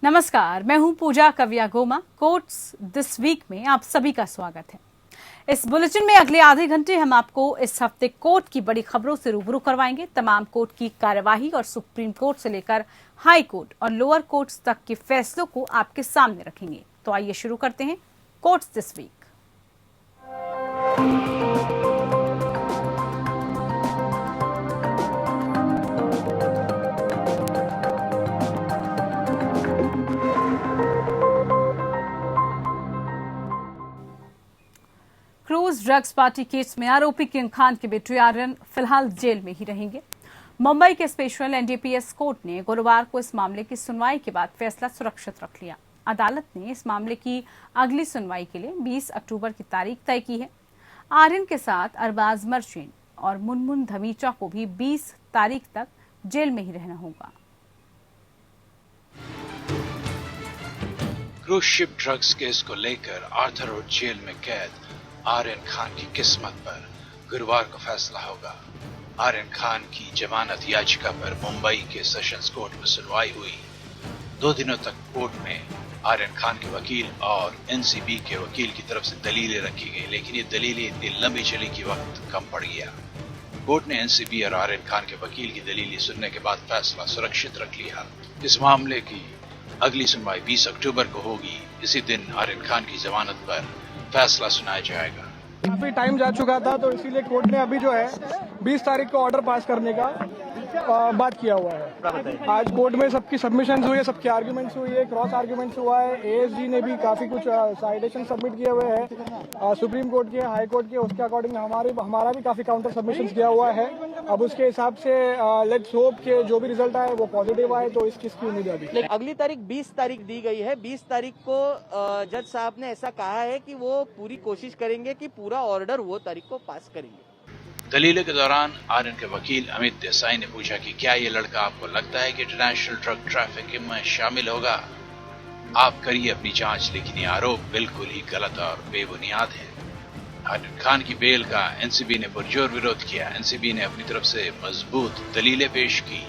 नमस्कार, मैं हूं Pooja Kavia Goma. Courts this week में आप सभी का स्वागत है। इस बुलेटिन में अगले आधे घंटे हम आपको इस हफ्ते कोर्ट की बड़ी खबरों से रूबरू करवाएंगे। तमाम कोर्ट की कार्यवाही और सुप्रीम कोर्ट से लेकर हाई कोर्ट और लोअर कोर्ट्स तक के फैसलों को आपके सामने रखेंगे। तो आइए शुरू करते हैं courts this week. Cruise drugs party case में आरोपी किंग खान के बेटे आर्यन फिलहाल जेल में ही रहेंगे। मुंबई के स्पेशल एनडीपीएस कोर्ट ने गुरुवार को इस मामले की सुनवाई के बाद फैसला सुरक्षित रख लिया। अदालत ने इस मामले की अगली सुनवाई के लिए 20 अक्टूबर की तारीख तय की है। आर्यन के साथ अरबाज मर्चेंट और मुनमुन धमीचा को भी 20 तारीख तक जेल में ही रहना होगा। क्रूज शिप ड्रग्स केस को लेकर आर्थर रोड जेल में कैद आर्यन खान की किस्मत पर गुरुवार को फैसला होगा। आर्यन खान की जमानत याचिका पर मुंबई के सेशंस कोर्ट में सुनवाई हुई। 2 दिनों तक कोर्ट में आर्यन खान के वकील और एनसीबी के वकील की तरफ से दलीलें रखी गई, लेकिन ये दलीलें इतनी लंबी चली कि वक्त कम पड़ गया। कोर्ट ने एनसीबी और आर्यन खान के वकील की दलीलें सुनने के बाद फैसला सुरक्षित रख लिया। इस मामले की अगली सुनवाई 20 अक्टूबर को होगी। इसी दिन आर्यन खान की जमानत पर फैसला सुनाया जाएगा। काफी टाइम जा चुका था, तो इसीलिए कोर्ट ने अभी जो है 20 तारीख को ऑर्डर पास करने का बात किया हुआ है। आज कोर्ट में सबकी सबमिशंस हुई है, सबके आर्ग्यूमेंट्स हुई है, क्रॉस आर्ग्यूमेंट्स हुआ है। एएसजी ने भी काफी कुछ साइटेशन सबमिट किए हुए हैं सुप्रीम कोर्ट के, हाई कोर्ट के। उसके अकॉर्डिंग हमारा भी काफी काउंटर सबमिशंस किया हुआ है। अब उसके हिसाब से लेट्स होप के जो भी रिजल्ट आए वो पॉजिटिव आए, तो इस चीज की उम्मीद है अभी। अगली तारीख 20 तारीख दी गई है। 20 तारीख को जज साहब ने ऐसा कहा है कि वो पूरी कोशिश करेंगे कि पूरा ऑर्डर वो तारीख को पास करेंगे। दलीलों के दौरान आर्यन के वकील अमित देसाई ने पूछा कि क्या ये लड़का आपको लगता है कि इंटरनेशनल ड्रग ट्रैफिकिंग में शामिल होगा? आप करिए अपनी जांच, लेकिन ये आरोप बिल्कुल ही गलत और बेबुनियाद है। आर्यन खान की बेल का एनसीबी ने पुरजोर विरोध किया। एनसीबी ने अपनी तरफ से मजबूत दलीलें पेश की।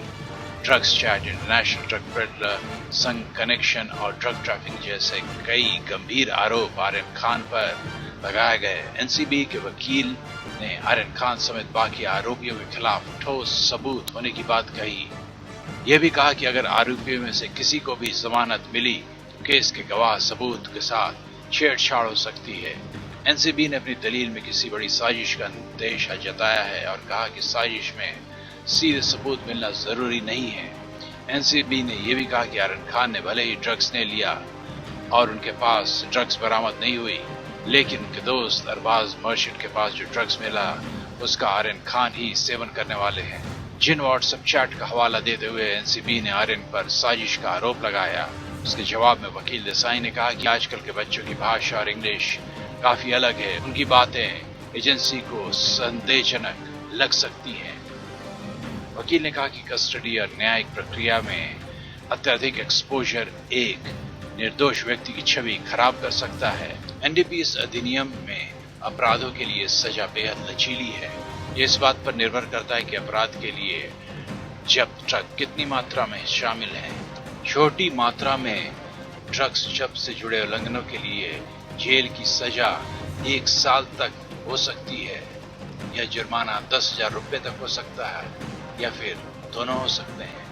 Drugs chat, international drug peddler संघ कनेक्शन और ड्रग ट्रैफिकिंग जैसे कई गंभीर आरोप आर्यन खान पर लगाए गए। एनसीबी के वकील ने आर्यन खान समेत बाकी आरोपियों के खिलाफ ठोस सबूत होने की बात कही। यह भी कहा कि अगर आरोपियों में से किसी को भी जमानत मिली तो केस के गवाह सबूत के साथ छेड़छाड़ हो सकती है। एनसीबी ने अपनी दलील में किसी बड़ी साजिश का अंदेशा जताया है और कहा कि साजिश में सीधे सबूत मिलना जरूरी नहीं है। एनसीबी ने यह भी कहा कि आर्यन खान ने भले ही ड्रग्स ने लिया और उनके पास ड्रग्स बरामद नहीं हुई, लेकिन उनके दोस्त अरबाज मर्चेंट के पास जो ड्रग्स मिला उसका आर्यन खान ही सेवन करने वाले हैं। जिन व्हाट्सएप चैट का हवाला देते हुए एनसीबी ने आर्यन पर साजिश का आरोप लगाया, उसके जवाब में वकील देसाई ने कहा कि आजकल के बच्चों की भाषा और इंग्लिश काफी अलग है। उनकी बातें एजेंसी को संदेहजनक लग सकती हैं। वकील ने कहा कि कस्टडी और न्यायिक प्रक्रिया में अत्यधिक एक्सपोजर एक निर्दोष व्यक्ति की छवि खराब कर सकता है। एनडीपीएस अधिनियम में अपराधों के लिए सजा बेहद लचीली है। ये इस बात पर निर्भर करता है कि अपराध के लिए जब्त ड्रग कितनी मात्रा में शामिल है। छोटी मात्रा में ड्रग्स जब्त से जुड़े उल्लंघनों के लिए जेल की सजा 1 साल तक हो सकती है। यह जुर्माना 10,000 रुपए तक हो सकता है या फिर दोनों हो सकते हैं।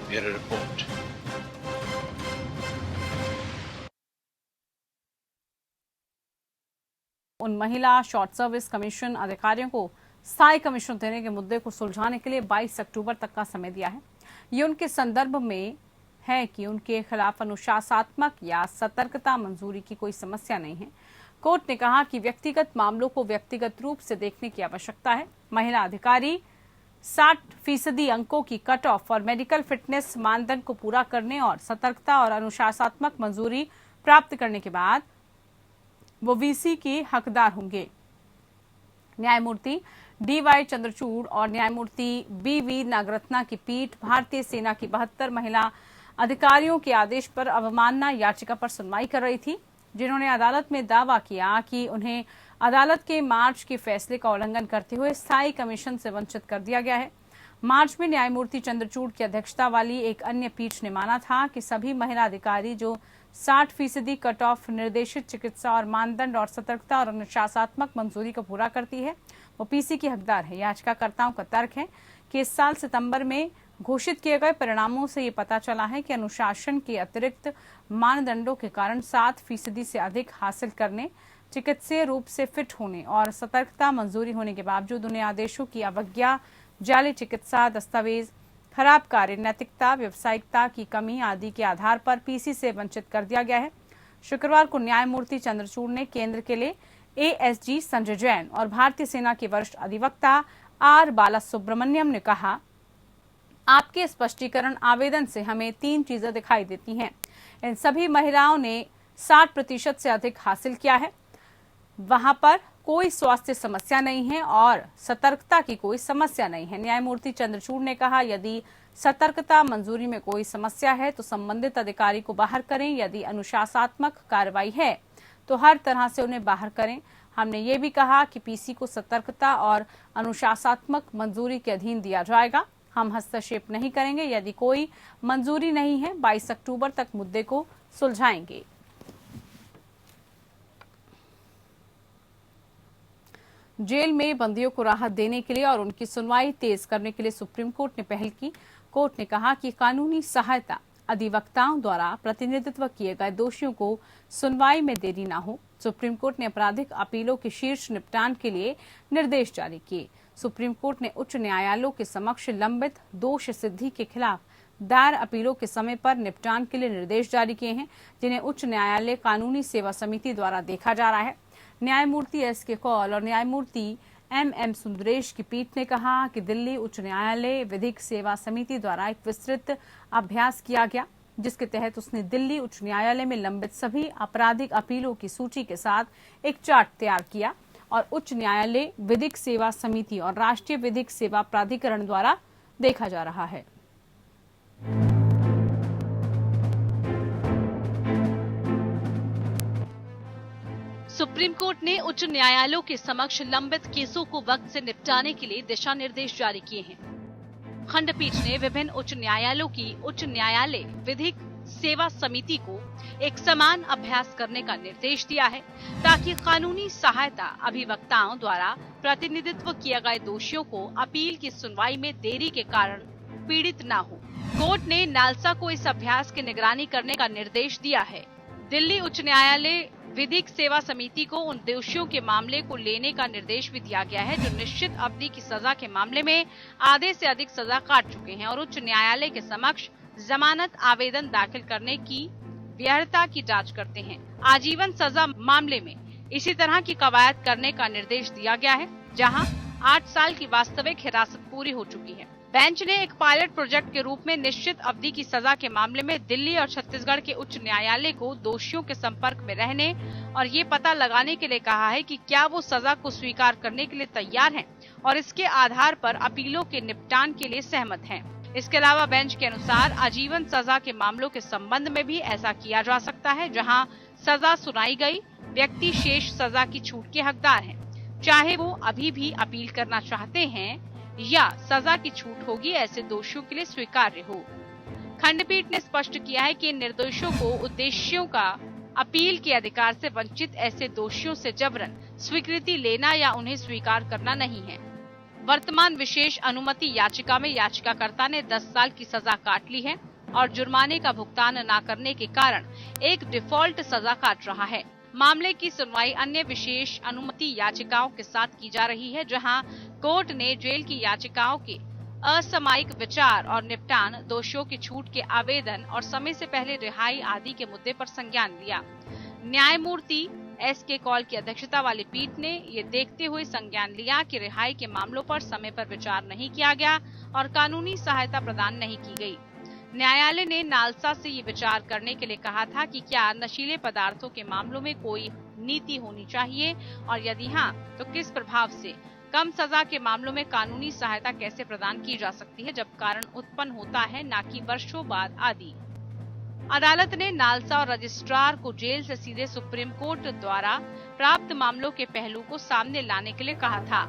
Bureau report. उन महिला शॉर्ट सर्विस कमीशन अधिकारियों को स्थायी कमीशन देने के मुद्दे को सुलझाने के लिए 22 अक्टूबर तक का समय दिया है। ये उनके संदर्भ में है कि उनके खिलाफ अनुशासनात्मक या सतर्कता मंजूरी की कोई समस्या नहीं है। कोर्ट ने कहा कि व्यक्तिगत मामलों को व्यक्तिगत रूप से देखने की आवश्यकता है। महिला अधिकारी 60% अंकों की कट ऑफ और मेडिकल फिटनेस मानदंड को पूरा करने और सतर्कता और अनुशासनात्मक मंजूरी प्राप्त करने के बाद वो वीसी के हकदार होंगे। न्यायमूर्ति DY चंद्रचूड़ और न्यायमूर्ति BV नागरत्ना की पीठ भारतीय सेना की 72 महिला अधिकारियों के आदेश पर अवमानना याचिका पर सुनवाई कर रही थी, जिन्होंने अदालत में दावा किया कि उन्हें अदालत के मार्च के फैसले का उल्लंघन करते हुए स्थायी कमीशन से वंचित कर दिया गया है। मार्च में न्यायमूर्ति चंद्रचूड़ की अध्यक्षता वाली एक अन्य पीठ ने माना था कि सभी महिला अधिकारी जो 60% कट ऑफ निर्देशित चिकित्सा और मानदंड और सतर्कता और अनुशासनात्मक मंजूरी को पूरा करती है, वो PC की हकदार है। याचिकाकर्ताओं का तर्क है कि इस साल सितंबर में घोषित किए गए परिणामों से ये पता चला है कि अनुशासन के अतिरिक्त मानदंडों के कारण 7% से अधिक हासिल करने, चिकित्सीय रूप से फिट होने और सतर्कता मंजूरी होने के बावजूद उन्हें आदेशों की अवज्ञा, जाली चिकित्सा दस्तावेज, खराब कार्य नैतिकता, व्यावसायिकता की कमी आदि के आधार पर PC से वंचित कर दिया गया है। शुक्रवार को न्यायमूर्ति चंद्रचूड़ ने केंद्र के लिए ASG संजय जैन और भारतीय सेना के वरिष्ठ अधिवक्ता R बालासुब्रमण्यम ने कहा, आपके स्पष्टीकरण आवेदन से हमें 3 चीजें दिखाई देती हैं। इन सभी महिलाओं ने 60% से अधिक हासिल किया है, वहां पर कोई स्वास्थ्य समस्या नहीं है और सतर्कता की कोई समस्या नहीं है। न्यायमूर्ति चंद्रचूड़ ने कहा, यदि सतर्कता मंजूरी में कोई समस्या है तो संबंधित अधिकारी को बाहर करें, यदि अनुशासनात्मक कार्रवाई है तो हर तरह से उन्हें बाहर करें। हमने ये भी कहा कि PC को सतर्कता और अनुशासनात्मक मंजूरी के अधीन दिया जाएगा। हम हस्तक्षेप नहीं करेंगे। यदि कोई मंजूरी नहीं है, 22 अक्टूबर तक मुद्दे को सुलझाएंगे। जेल में बंदियों को राहत देने के लिए और उनकी सुनवाई तेज करने के लिए सुप्रीम कोर्ट ने पहल की। कोर्ट ने कहा कि कानूनी सहायता अधिवक्ताओं द्वारा प्रतिनिधित्व किए गए दोषियों को सुनवाई में देरी न हो। सुप्रीम कोर्ट ने आपराधिक अपीलों के शीर्ष निपटान के लिए निर्देश जारी किए। सुप्रीम कोर्ट ने उच्च न्यायालयों के समक्ष लंबित दोष सिद्धि के खिलाफ दायर अपीलों के समय पर निपटान के लिए निर्देश जारी किए हैं, जिन्हें उच्च न्यायालय कानूनी सेवा समिति द्वारा देखा जा रहा है। न्यायमूर्ति SK कौल और न्यायमूर्ति MM सुंदरेश की पीठ ने कहा कि दिल्ली उच्च न्यायालय विधिक सेवा समिति द्वारा एक विस्तृत अभ्यास किया गया, जिसके तहत उसने दिल्ली उच्च न्यायालय में लंबित सभी आपराधिक अपीलों की सूची के साथ एक चार्ट तैयार किया और उच्च न्यायालय विधिक सेवा समिति और राष्ट्रीय विधिक सेवा प्राधिकरण द्वारा देखा जा रहा है। सुप्रीम कोर्ट ने उच्च न्यायालयों के समक्ष लंबित केसों को वक्त से निपटाने के लिए दिशा निर्देश जारी किए हैं। खंडपीठ ने विभिन्न उच्च न्यायालयों की उच्च न्यायालय विधिक सेवा समिति को एक समान अभ्यास करने का निर्देश दिया है, ताकि कानूनी सहायता अधिवक्ताओं द्वारा प्रतिनिधित्व किए गए दोषियों को अपील की सुनवाई में देरी के कारण पीड़ित न हो। कोर्ट ने नालसा को इस अभ्यास की निगरानी करने का निर्देश दिया है। दिल्ली उच्च न्यायालय विधिक सेवा समिति को उन दोषियों के मामले को लेने का निर्देश भी दिया गया है जो निश्चित अवधि की सजा के मामले में आधे से अधिक सजा काट चुके हैं और उच्च न्यायालय के समक्ष जमानत आवेदन दाखिल करने की वैधता की जांच करते हैं। आजीवन सजा मामले में इसी तरह की कवायद करने का निर्देश दिया गया है, जहां 8 साल की वास्तविक हिरासत पूरी हो चुकी है। बेंच ने एक पायलट प्रोजेक्ट के रूप में निश्चित अवधि की सजा के मामले में दिल्ली और छत्तीसगढ़ के उच्च न्यायालय को दोषियों के संपर्क में रहने और ये पता लगाने के लिए कहा है कि क्या वो सजा को स्वीकार करने के लिए तैयार हैं और इसके आधार पर अपीलों के निपटान के लिए सहमत हैं। इसके अलावा बेंच के अनुसार आजीवन सजा के मामलों के संबंध में भी ऐसा किया जा सकता है, जहां सजा सुनाई गई व्यक्ति शेष सजा की छूट के हकदार हैं, चाहे वो अभी भी अपील करना चाहते हैं या सजा की छूट होगी ऐसे दोषियों के लिए स्वीकार्य हो। खंडपीठ ने स्पष्ट किया है कि निर्दोषों को उद्देश्यों का अपील के अधिकार से वंचित ऐसे दोषियों से जबरन स्वीकृति लेना या उन्हें स्वीकार करना नहीं है। वर्तमान विशेष अनुमति याचिका में याचिकाकर्ता ने 10 साल की सजा काट ली है और जुर्माने का भुगतान न करने के कारण एक डिफॉल्ट सजा काट रहा है। मामले की सुनवाई अन्य विशेष अनुमति याचिकाओं के साथ की जा रही है, जहां कोर्ट ने जेल की याचिकाओं के असामयिक विचार और निपटान, दोषियों की छूट के आवेदन और समय से पहले रिहाई आदि के मुद्दे पर संज्ञान लिया। न्यायमूर्ति SK कौल की अध्यक्षता वाली पीठ ने ये देखते हुए संज्ञान लिया कि रिहाई के मामलों पर समय पर विचार नहीं किया गया और कानूनी सहायता प्रदान नहीं की गई। न्यायालय ने नालसा से ये विचार करने के लिए कहा था कि क्या नशीले पदार्थों के मामलों में कोई नीति होनी चाहिए और यदि हाँ, तो किस प्रभाव से कम सजा के मामलों में कानूनी सहायता कैसे प्रदान की जा सकती है जब कारण उत्पन्न होता है, न कि वर्षों बाद आदि। अदालत ने नालसा और रजिस्ट्रार को जेल से सीधे सुप्रीम कोर्ट द्वारा प्राप्त मामलों के पहलू को सामने लाने के लिए कहा था,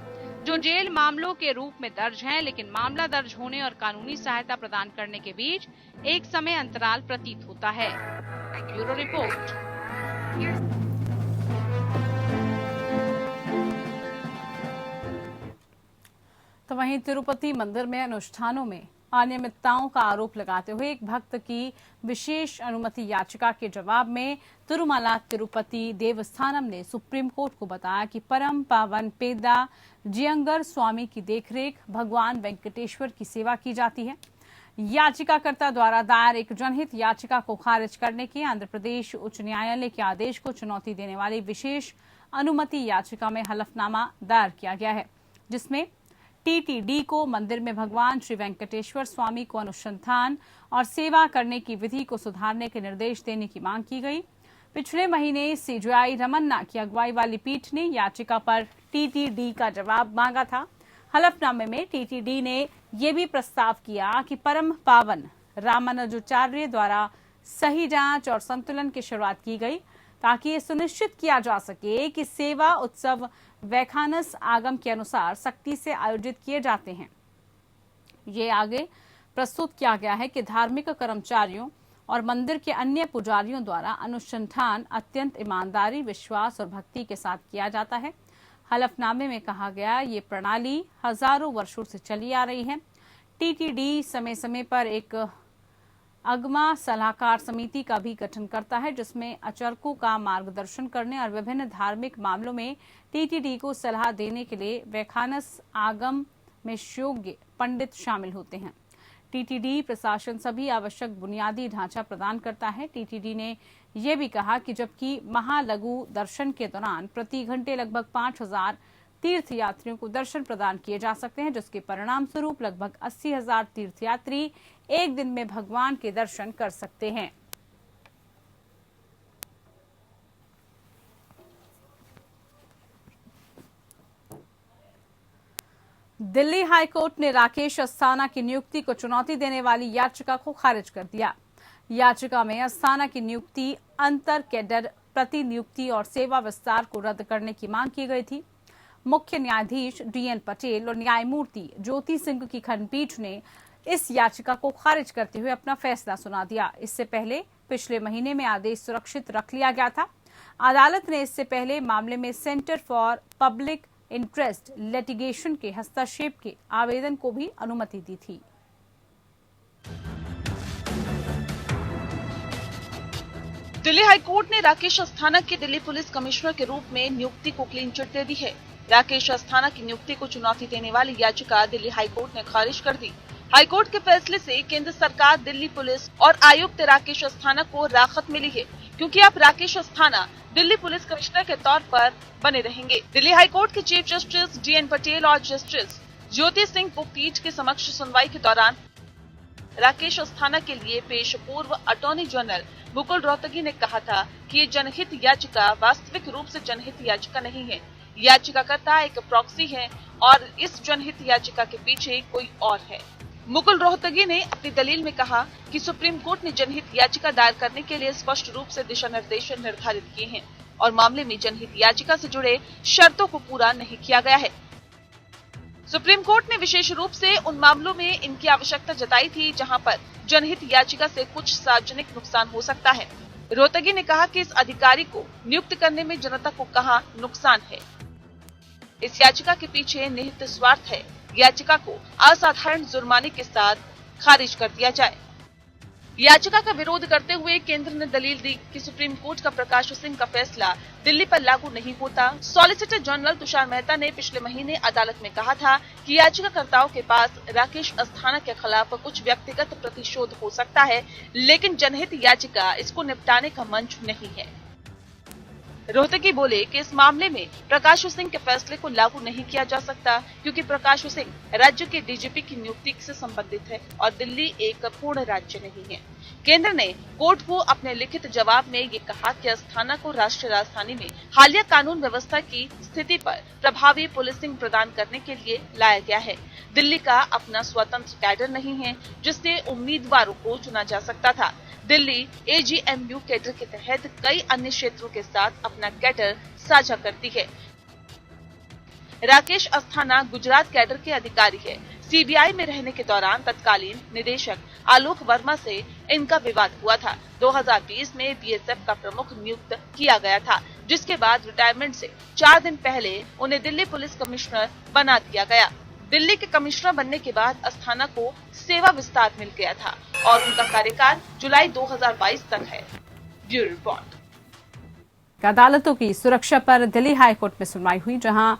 जो जेल मामलों के रूप में दर्ज हैं, लेकिन मामला दर्ज होने और कानूनी सहायता प्रदान करने के बीच एक समय अंतराल प्रतीत होता है। Bureau report. तो वहीं तिरुपति मंदिर में अनुष्ठानों में अनियमितताओं का आरोप लगाते हुए एक भक्त की विशेष अनुमति याचिका के जवाब में तिरुमला तिरुपति देवस्थानम ने सुप्रीम कोर्ट को बताया कि परम पावन पेद्दा जियंगर स्वामी की देखरेख भगवान वेंकटेश्वर की सेवा की जाती है। याचिकाकर्ता द्वारा दायर एक जनहित याचिका को खारिज करने के आंध्र प्रदेश उच्च न्यायालय के आदेश को चुनौती देने वाली विशेष अनुमति याचिका में हलफनामा दायर किया गया है, जिसमें टीटीडी को मंदिर में भगवान श्री वेंकटेश्वर स्वामी को अनुसंधान और सेवा करने की विधि को सुधारने के निर्देश देने की मांग की गई। पिछले महीने सीजेआई रमन्ना की अगुवाई वाली पीठ ने याचिका पर टीटीडी का जवाब मांगा था। हलफनामे में टीटीडी ने यह भी प्रस्ताव किया कि परम पावन रामानुजाचार्य द्वारा सही जांच और संतुलन की शुरुआत की गई, ताकि ये सुनिश्चित किया जा सके कि सेवा उत्सव वैखानस आगम के अनुसार सख्ती से आयोजित किए जाते हैं। ये आगे प्रस्तुत किया गया है कि धार्मिक कर्मचारियों और मंदिर के अन्य पुजारियों द्वारा अनुसंधान अत्यंत ईमानदारी, विश्वास और भक्ति के साथ किया जाता है। हलफनामे में कहा गया ये प्रणाली हजारों वर्षों से चली आ रही है। टीटीडी समय समय पर एक अगमा सलाहकार समिति का भी गठन करता है, जिसमें अचरकों का मार्गदर्शन करने और विभिन्न धार्मिक मामलों में टीटीडी को सलाह देने के लिए वैखानस आगम में योग्य पंडित शामिल होते हैं। टीटीडी प्रशासन सभी आवश्यक बुनियादी ढांचा प्रदान करता है। टीटीडी ने यह भी कहा कि जबकि महालघु दर्शन के दौरान प्रति घंटे लगभग 5000 तीर्थयात्रियों को दर्शन प्रदान किए जा सकते हैं, जिसके परिणाम स्वरूप लगभग 80,000 तीर्थयात्री एक दिन में भगवान के दर्शन कर सकते हैं। दिल्ली हाईकोर्ट ने राकेश अस्थाना की नियुक्ति को चुनौती देने वाली याचिका को खारिज कर दिया। याचिका में अस्थाना की नियुक्ति अंतर कैडर प्रतिनियुक्ति और सेवा विस्तार को रद्द करने की मांग की गई थी। मुख्य न्यायाधीश डीएन पटेल और न्यायमूर्ति ज्योति सिंह की खंडपीठ ने इस याचिका को खारिज करते हुए अपना फैसला सुना दिया। इससे पहले पिछले महीने में आदेश सुरक्षित रख लिया गया था। अदालत ने इससे पहले मामले में centre for public interest litigation के हस्तक्षेप के आवेदन को भी अनुमति दी थी। दिल्ली हाईकोर्ट ने राकेश अस्थाना की दिल्ली पुलिस कमिश्नर के रूप में नियुक्ति को क्लीन चिट दे दी है। राकेश अस्थाना की नियुक्ति को चुनौती देने वाली याचिका दिल्ली हाईकोर्ट ने खारिज कर दी। हाईकोर्ट के फैसले से केंद्र सरकार, दिल्ली पुलिस और आयुक्त राकेश अस्थाना को राहत मिली है, क्योंकि अब राकेश अस्थाना दिल्ली पुलिस कमिश्नर के तौर पर बने रहेंगे। दिल्ली हाईकोर्ट के चीफ जस्टिस डीएन पटेल और जस्टिस ज्योति सिंह को पीठ के समक्ष सुनवाई के दौरान राकेश अस्थाना के लिए पेश पूर्व अटॉर्नी जनरल मुकुल रोहतगी ने कहा था कि ये जनहित याचिका वास्तविक रूप से जनहित याचिका नहीं है। याचिकाकर्ता एक प्रॉक्सी है और इस जनहित याचिका के पीछे कोई और है। मुकुल रोहतगी ने अपनी दलील में कहा कि सुप्रीम कोर्ट ने जनहित याचिका दायर करने के लिए स्पष्ट रूप से दिशा निर्देश निर्धारित किए हैं और मामले में जनहित याचिका से जुड़े शर्तों को पूरा नहीं किया गया है। सुप्रीम कोर्ट ने विशेष रूप से उन मामलों में इनकी आवश्यकता जताई थी जहां पर जनहित याचिका से कुछ सार्वजनिक नुकसान हो सकता है। रोहतगी ने कहा कि इस अधिकारी को नियुक्त करने में जनता को कहां नुकसान है। इस याचिका के पीछे निहित स्वार्थ है। याचिका को असाधारण जुर्माने के साथ खारिज कर दिया जाए। याचिका का विरोध करते हुए केंद्र ने दलील दी कि सुप्रीम कोर्ट का प्रकाश सिंह का फैसला दिल्ली पर लागू नहीं होता। सॉलिसिटर जनरल तुषार मेहता ने पिछले महीने अदालत में कहा था कि याचिकाकर्ताओं के पास राकेश अस्थाना के खिलाफ कुछ व्यक्तिगत प्रतिशोध हो सकता है, लेकिन जनहित याचिका इसको निपटाने का मंच नहीं है। रोहतगी बोले कि इस मामले में प्रकाश सिंह के फैसले को लागू नहीं किया जा सकता क्योंकि प्रकाश सिंह राज्य के डीजीपी की नियुक्ति से संबंधित है और दिल्ली एक पूर्ण राज्य नहीं है। केंद्र ने कोर्ट को अपने लिखित जवाब में ये कहा कि अस्थाना को राष्ट्रीय राजधानी में हालिया कानून व्यवस्था की स्थिति पर प्रभावी पुलिसिंग प्रदान करने के लिए लाया गया है। दिल्ली का अपना स्वतंत्र कैडर नहीं है जिससे उम्मीदवारों को चुना जा सकता था। दिल्ली एजीएमयू कैडर के तहत कई अन्य क्षेत्रों के साथ अपना कैडर साझा करती है। राकेश अस्थाना गुजरात कैडर के अधिकारी है। सीबीआई में रहने के दौरान तत्कालीन निदेशक आलोक वर्मा से इनका विवाद हुआ था। 2020 में बीएसएफ का प्रमुख नियुक्त किया गया था, जिसके बाद रिटायरमेंट से 4 दिन पहले उन्हें दिल्ली पुलिस कमिश्नर बना दिया गया। दिल्ली के कमिश्नर बनने के बाद अस्थाना को सेवा विस्तार मिल गया था और उनका कार्यकाल जुलाई 2022 तक है। Bureau report. अदालतों की सुरक्षा पर दिल्ली हाईकोर्ट में सुनवाई हुई, जहां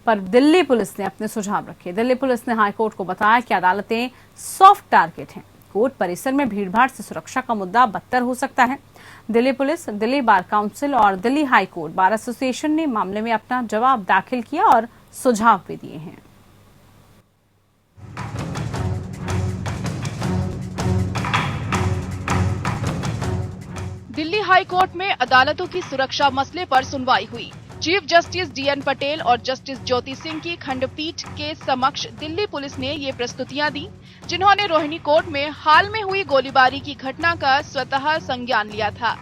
पर दिल्ली पुलिस ने अपने सुझाव रखे। दिल्ली पुलिस ने हाईकोर्ट को बताया कि अदालतें सॉफ्ट टारगेट हैं। कोर्ट परिसर में भीड़भाड़ से सुरक्षा का मुद्दा बदतर हो सकता है। Delhi police, Delhi bar council और दिल्ली हाईकोर्ट बार एसोसिएशन ने मामले में अपना जवाब दाखिल किया और सुझाव भी दिए हैं। दिल्ली हाईकोर्ट में अदालतों की सुरक्षा मसले पर सुनवाई हुई। चीफ जस्टिस डीएन पटेल और जस्टिस ज्योति सिंह की खंडपीठ के समक्ष दिल्ली पुलिस ने ये प्रस्तुतियां दी, जिन्होंने रोहिणी कोर्ट में हाल में हुई गोलीबारी की घटना का स्वतः संज्ञान लिया था।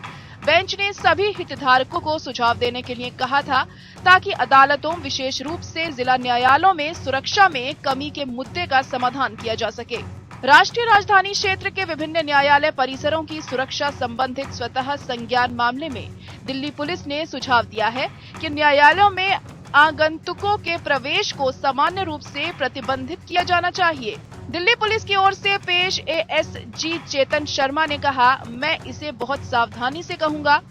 बेंच ने सभी हितधारकों को सुझाव देने के लिए कहा था ताकि अदालतों, विशेष रूप से जिला न्यायालयों में सुरक्षा में कमी के मुद्दे का समाधान किया जा सके। राष्ट्रीय राजधानी क्षेत्र के विभिन्न न्यायालय परिसरों की सुरक्षा संबंधित स्वतः संज्ञान मामले में दिल्ली पुलिस ने सुझाव दिया है कि न्यायालयों में आगंतुकों के प्रवेश को सामान्य रूप से प्रतिबंधित किया जाना चाहिए। दिल्ली पुलिस की ओर से पेश एएसजी चेतन शर्मा ने कहा, मैं इसे बहुत सावधानी से कहूंगा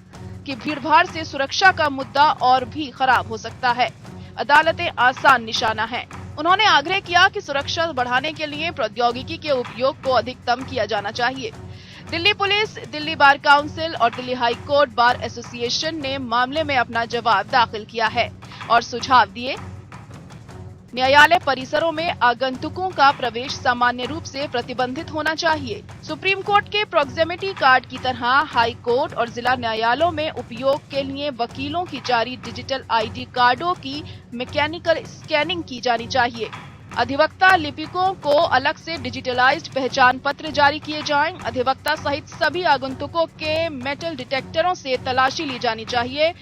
कि भीड़भाड़ से सुरक्षा का मुद्दा और भी खराब हो सकता है। अदालतें आसान निशाना हैं। उन्होंने आग्रह किया कि सुरक्षा बढ़ाने के लिए प्रौद्योगिकी के उपयोग को अधिकतम किया जाना चाहिए। Delhi police, Delhi bar council और Delhi high court bar association ने मामले में अपना जवाब दाखिल किया है और सुझाव दिए। न्यायालय परिसरों में आगंतुकों का प्रवेश सामान्य रूप से प्रतिबंधित होना चाहिए। सुप्रीम कोर्ट के प्रॉक्सिमिटी कार्ड की तरह हाई कोर्ट और जिला न्यायालयों में उपयोग के लिए वकीलों की जारी डिजिटल आईडी कार्डों की मैकेनिकल स्कैनिंग की जानी चाहिए। अधिवक्ता लिपिकों को अलग से डिजिटलाइज्ड पहचान पत्र जारी किए जाएं। अधिवक्ता सहित सभी आगंतुकों के मेटल डिटेक्टरों से तलाशी ली जानी चाहिए।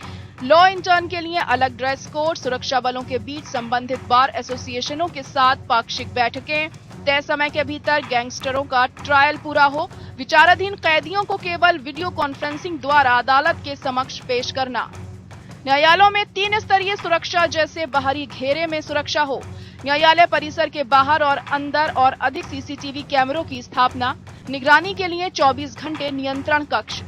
लॉ इंटर्न के लिए अलग ड्रेस कोड, सुरक्षा बलों के बीच संबंधित बार एसोसिएशनों के साथ पाक्षिक बैठकें, तय समय के भीतर गैंगस्टरों का ट्रायल पूरा हो, विचाराधीन कैदियों को केवल वीडियो कॉन्फ्रेंसिंग द्वारा अदालत के समक्ष पेश करना। न्यायालयों में 3 स्तरीय सुरक्षा, जैसे बाहरी घेरे में सुरक्षा हो, न्यायालय परिसर के बाहर और अंदर और अधिक सीसीटीवी कैमरों की स्थापना, निगरानी के लिए 24 घंटे नियंत्रण कक्ष।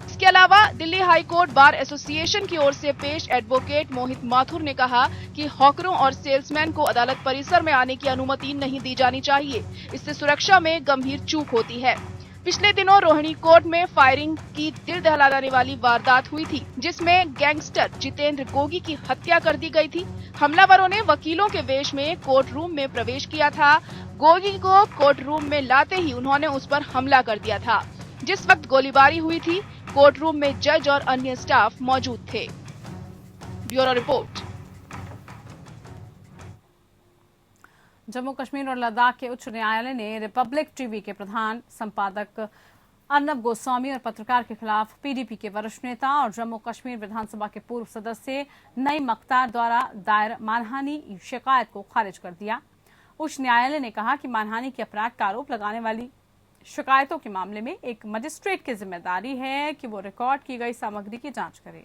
इसके अलावा Delhi high court bar association की ओर से पेश एडवोकेट मोहित माथुर ने कहा कि हॉकरों और सेल्समैन को अदालत परिसर में आने की अनुमति नहीं दी जानी चाहिए। इससे सुरक्षा में गंभीर चूक होती है। पिछले दिनों रोहिणी कोर्ट में फायरिंग की दिल दहलाने वाली वारदात हुई थी, जिसमें गैंगस्टर जितेंद्र गोगी की हत्या कर दी गई थी। हमलावरों ने वकीलों के वेश में कोर्ट रूम में प्रवेश किया था। गोगी को कोर्ट रूम में लाते ही उन्होंने उस पर हमला कर दिया था। जिस वक्त गोलीबारी हुई थी, कोर्ट रूम में जज और अन्य स्टाफ मौजूद थे। Bureau report. जम्मू कश्मीर और लद्दाख के उच्च न्यायालय ने रिपब्लिक टीवी के प्रधान संपादक अर्नब गोस्वामी और पत्रकार के खिलाफ पीडीपी के वरिष्ठ नेता और जम्मू कश्मीर विधानसभा के पूर्व सदस्य नईम अख्तर द्वारा दायर मानहानि शिकायत को खारिज कर दिया। उच्च न्यायालय ने कहा कि मानहानि के अपराध का आरोप लगाने वाली शिकायतों के मामले में एक मजिस्ट्रेट की जिम्मेदारी है कि वो रिकॉर्ड की गई सामग्री की जांच करे।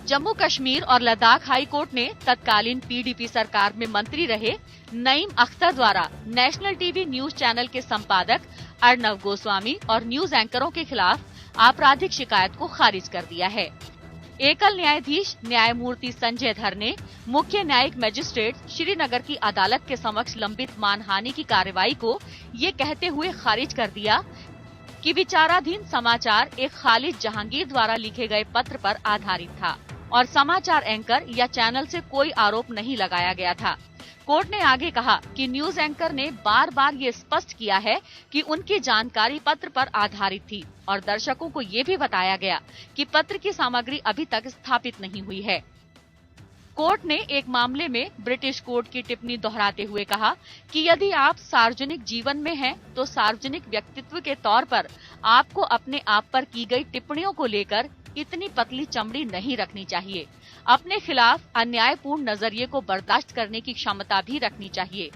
जम्मू कश्मीर और लद्दाख हाई कोर्ट ने तत्कालीन पीडीपी सरकार में मंत्री रहे नईम अख्तर द्वारा नेशनल टीवी न्यूज चैनल के संपादक अर्नब गोस्वामी और न्यूज एंकरों के खिलाफ आपराधिक शिकायत को खारिज कर दिया है। एकल न्यायाधीश न्यायमूर्ति संजय धर ने मुख्य न्यायिक मजिस्ट्रेट श्रीनगर की अदालत के समक्ष लंबित मानहानि की कार्रवाई को ये कहते हुए खारिज कर दिया कि विचाराधीन समाचार एक खालिद जहांगीर द्वारा लिखे गए पत्र पर आधारित था और समाचार एंकर या चैनल से कोई आरोप नहीं लगाया गया था। कोर्ट ने आगे कहा कि न्यूज एंकर ने बार बार ये स्पष्ट किया है कि उनकी जानकारी पत्र पर आधारित थी और दर्शकों को ये भी बताया गया कि पत्र की सामग्री अभी तक स्थापित नहीं हुई है। कोर्ट ने एक मामले में ब्रिटिश कोर्ट की टिप्पणी दोहराते हुए कहा कि यदि आप सार्वजनिक जीवन में हैं, तो सार्वजनिक व्यक्तित्व के तौर पर आपको अपने आप पर की गई टिप्पणियों को लेकर इतनी पतली चमड़ी नहीं रखनी चाहिए। अपने खिलाफ अन्यायपूर्ण नजरिए को बर्दाश्त करने की क्षमता भी रखनी चाहिए।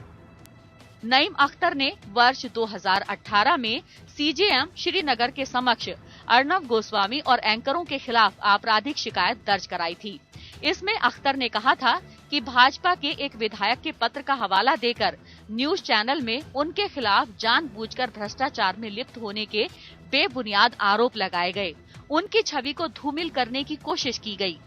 नईम अख्तर ने वर्ष 2018 में सीजेएम श्रीनगर के समक्ष अर्नब गोस्वामी और एंकरों के खिलाफ आपराधिक शिकायत दर्ज कराई थी। इसमें अख्तर ने कहा था कि भाजपा के एक विधायक के पत्र का हवाला देकर न्यूज चैनल में उनके खिलाफ जानबूझकर भ्रष्टाचार में लिप्त होने के बेबुनियाद आरोप लगाए गए, उनकी छवि को धूमिल करने की कोशिश की गई।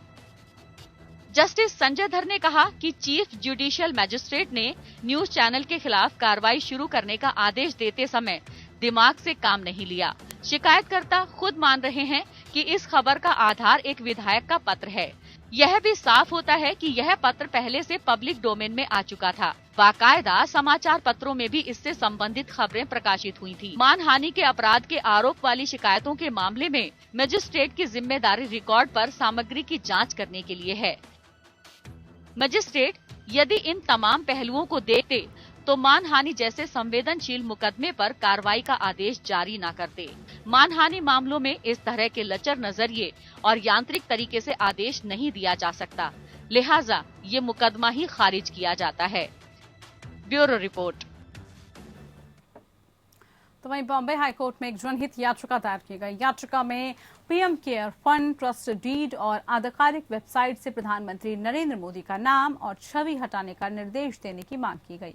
जस्टिस संजय धर ने कहा कि चीफ जुडिशियल मजिस्ट्रेट ने न्यूज चैनल के खिलाफ कार्रवाई शुरू करने का आदेश देते समय दिमाग से काम नहीं लिया। शिकायतकर्ता खुद मान रहे हैं कि इस खबर का आधार एक विधायक का पत्र है। यह भी साफ होता है कि यह पत्र पहले से पब्लिक डोमेन में आ चुका था। बाकायदा समाचार पत्रों में भी इससे संबंधित खबरें प्रकाशित हुई थी। मानहानि के अपराध के आरोप वाली शिकायतों के मामले में मजिस्ट्रेट की जिम्मेदारी रिकॉर्ड पर सामग्री की जांच करने के लिए है। मजिस्ट्रेट यदि इन तमाम पहलुओं को देखते तो मानहानि जैसे संवेदनशील मुकदमे पर कार्रवाई का आदेश जारी न करते। मानहानि मामलों में इस तरह के लचर नजरिए और यांत्रिक तरीके से आदेश नहीं दिया जा सकता, लिहाजा ये मुकदमा ही खारिज किया जाता है। Bureau report. तो वहीं बॉम्बे हाईकोर्ट में एक जनहित याचिका दायर की गई। याचिका में PM care fund, trust deed और आधिकारिक वेबसाइट से प्रधानमंत्री नरेंद्र मोदी का नाम और छवि हटाने का निर्देश देने की मांग की गई।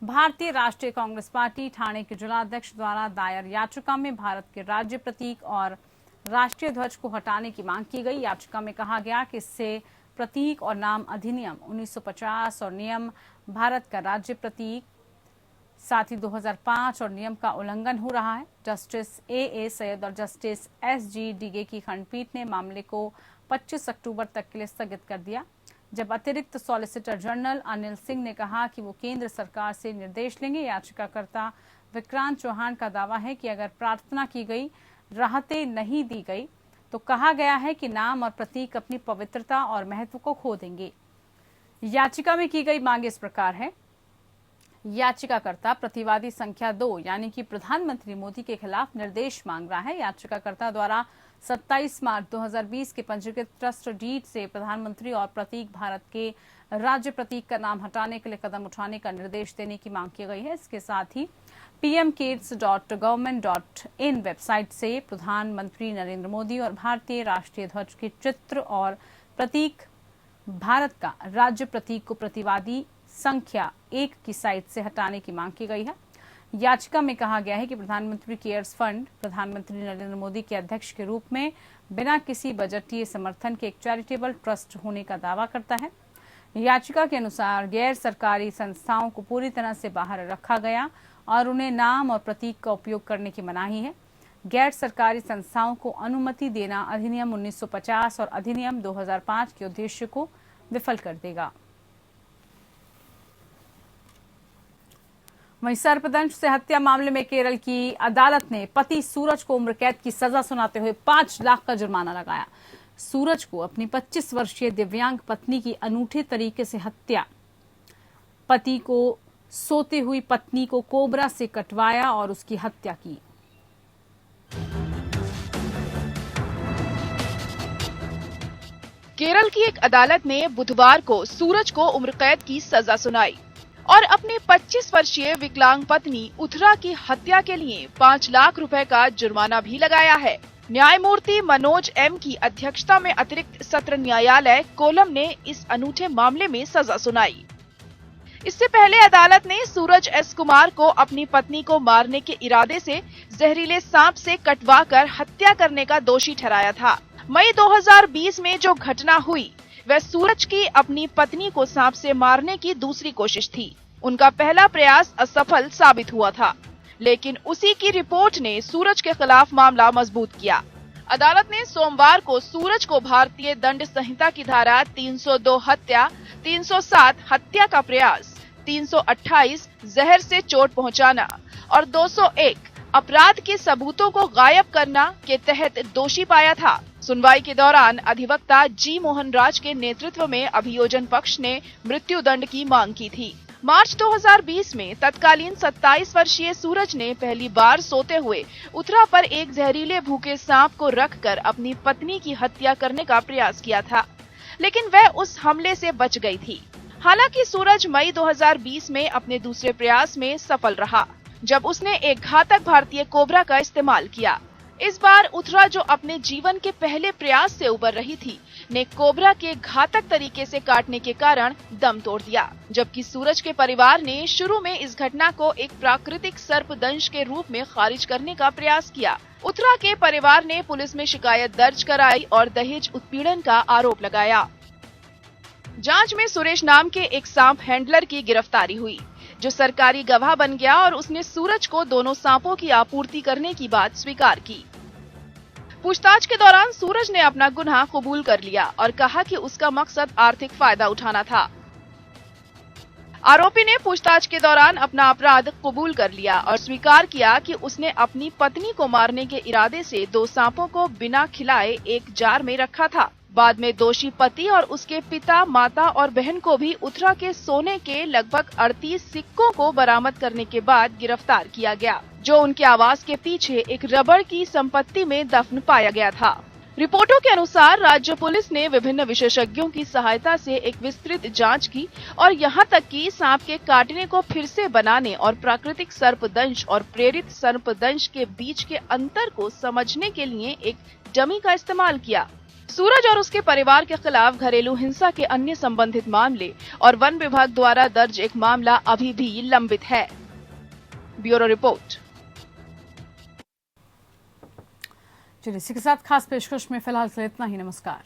भारतीय राष्ट्रीय कांग्रेस पार्टी ठाणे के जिलाध्यक्ष द्वारा दायर याचिका में भारत के राज्य प्रतीक और राष्ट्रीय ध्वज को हटाने की मांग की गई। याचिका में कहा गया कि इससे प्रतीक और नाम अधिनियम 1950 और नियम भारत का राज्य प्रतीक, साथ ही 2005 और नियम का उल्लंघन हो रहा है। जस्टिस ए सैयद और जस्टिस SG डिगे की खंडपीठ ने मामले को 25 अक्टूबर तक के लिए स्थगित कर दिया, जब अतिरिक्त सॉलिसिटर जनरल अनिल सिंह ने कहा कि वो केंद्र सरकार से निर्देश लेंगे। याचिकाकर्ता विक्रांत चौहान का दावा है कि अगर प्रार्थना की गई, राहतें नहीं दी गई, तो कहा गया है कि नाम और प्रतीक अपनी पवित्रता और महत्व को खो देंगे। याचिका में की गई मांग इस प्रकार है। याचिकाकर्ता प्रतिवादी संख्या 2 यानी कि प्रधानमंत्री मोदी के खिलाफ निर्देश मांग रहा है। याचिकाकर्ता द्वारा 27 मार्च 2020 के पंजीकृत ट्रस्ट डीड से प्रधानमंत्री और प्रतीक भारत के राज्य प्रतीक का नाम हटाने के लिए कदम उठाने का निर्देश देने की मांग की गई है। इसके साथ ही pmkids.government.in वेबसाइट से प्रधानमंत्री नरेंद्र मोदी और भारतीय राष्ट्रीय ध्वज के चित्र और प्रतीक भारत का राज्य प्रतीक को प्रतिवादी संख्या 1 की साइट से हटाने की मांग की गई है। याचिका में कहा गया है कि प्रधानमंत्री केयर्स फंड प्रधानमंत्री नरेंद्र मोदी के अध्यक्ष के रूप में बिना किसी बजटीय समर्थन के एक चैरिटेबल ट्रस्ट होने का दावा करता है। याचिका के अनुसार गैर सरकारी संस्थाओं को पूरी तरह से बाहर रखा गया और उन्हें नाम और प्रतीक का उपयोग करने की मनाही है। गैर सरकारी संस्थाओं को अनुमति देना अधिनियम 1950 और अधिनियम 2005 के उद्देश्य को विफल कर देगा। वहीं सर्पदंश से हत्या मामले में केरल की अदालत ने पति सूरज को उम्र कैद की सजा सुनाते हुए 5 लाख का जुर्माना लगाया। सूरज को अपनी 25 वर्षीय दिव्यांग पत्नी की अनूठे तरीके से हत्या, पति को सोते हुई पत्नी को कोबरा से कटवाया और उसकी हत्या की। केरल की एक अदालत ने बुधवार को सूरज को उम्र कैद की सजा सुनाई और अपनी 25 वर्षीय विकलांग पत्नी उथरा की हत्या के लिए 5 लाख रुपए का जुर्माना भी लगाया है। न्यायमूर्ति मनोज M की अध्यक्षता में अतिरिक्त सत्र न्यायालय कोलम ने इस अनूठे मामले में सजा सुनाई। इससे पहले अदालत ने सूरज S कुमार को अपनी पत्नी को मारने के इरादे से जहरीले सांप से कटवाकर हत्या करने का दोषी ठहराया था। मई 2020 में जो घटना हुई वह सूरज की अपनी पत्नी को सांप से मारने की दूसरी कोशिश थी। उनका पहला प्रयास असफल साबित हुआ था, लेकिन उसी की रिपोर्ट ने सूरज के खिलाफ मामला मजबूत किया। अदालत ने सोमवार को सूरज को भारतीय दंड संहिता की धारा 302 हत्या, 307 हत्या का प्रयास, 328 जहर से चोट पहुंचाना और 201 अपराध के सबूतों को गायब करना के तहत दोषी पाया था। सुनवाई के दौरान अधिवक्ता जी मोहन राज के नेतृत्व में अभियोजन पक्ष ने मृत्युदंड की मांग की थी। मार्च 2020 में तत्कालीन 27 वर्षीय सूरज ने पहली बार सोते हुए उथरा पर एक जहरीले भूखे सांप को रखकर अपनी पत्नी की हत्या करने का प्रयास किया था, लेकिन वह उस हमले से बच गई थी। हालांकि सूरज मई 2020 में अपने दूसरे प्रयास में सफल रहा, जब उसने एक घातक भारतीय कोबरा का इस्तेमाल किया। इस बार उथरा, जो अपने जीवन के पहले प्रयास से उबर रही थी, ने कोबरा के घातक तरीके से काटने के कारण दम तोड़ दिया, जबकि सूरज के परिवार ने शुरू में इस घटना को एक प्राकृतिक सर्पदंश के रूप में खारिज करने का प्रयास किया। उथरा के परिवार ने पुलिस में शिकायत दर्ज कराई और दहेज उत्पीड़न का आरोप लगाया। जांच में सुरेश नाम के एक सांप हैंडलर की गिरफ्तारी हुई, जो सरकारी गवाह बन गया और उसने सूरज को दोनों सांपों की आपूर्ति करने की बात स्वीकार की। पूछताछ के दौरान सूरज ने अपना गुनाह कबूल कर लिया और कहा कि उसका मकसद आर्थिक फायदा उठाना था। आरोपी ने पूछताछ के दौरान अपना अपराध कबूल कर लिया और स्वीकार किया कि उसने अपनी पत्नी को मारने के इरादे से 2 सांपों को बिना खिलाए एक जार में रखा था। बाद में दोषी पति और उसके पिता, माता और बहन को भी उथरा के सोने के लगभग 38 सिक्कों को बरामद करने के बाद गिरफ्तार किया गया, जो उनके आवास के पीछे एक रबड़ की संपत्ति में दफन पाया गया था। रिपोर्टों के अनुसार राज्य पुलिस ने विभिन्न विशेषज्ञों की सहायता से एक विस्तृत जांच की और यहां तक कि सांप के काटने को फिर से बनाने और प्राकृतिक सर्पदंश और प्रेरित सर्पदंश के बीच के अंतर को समझने के लिए एक डमी का इस्तेमाल किया। सूरज और उसके परिवार के खिलाफ घरेलू हिंसा के अन्य संबंधित मामले और वन विभाग द्वारा दर्ज एक मामला अभी भी लंबित है। Bureau report. चलिए, इसी के साथ खास पेशकश में फिलहाल के लिए इतना ही। नमस्कार।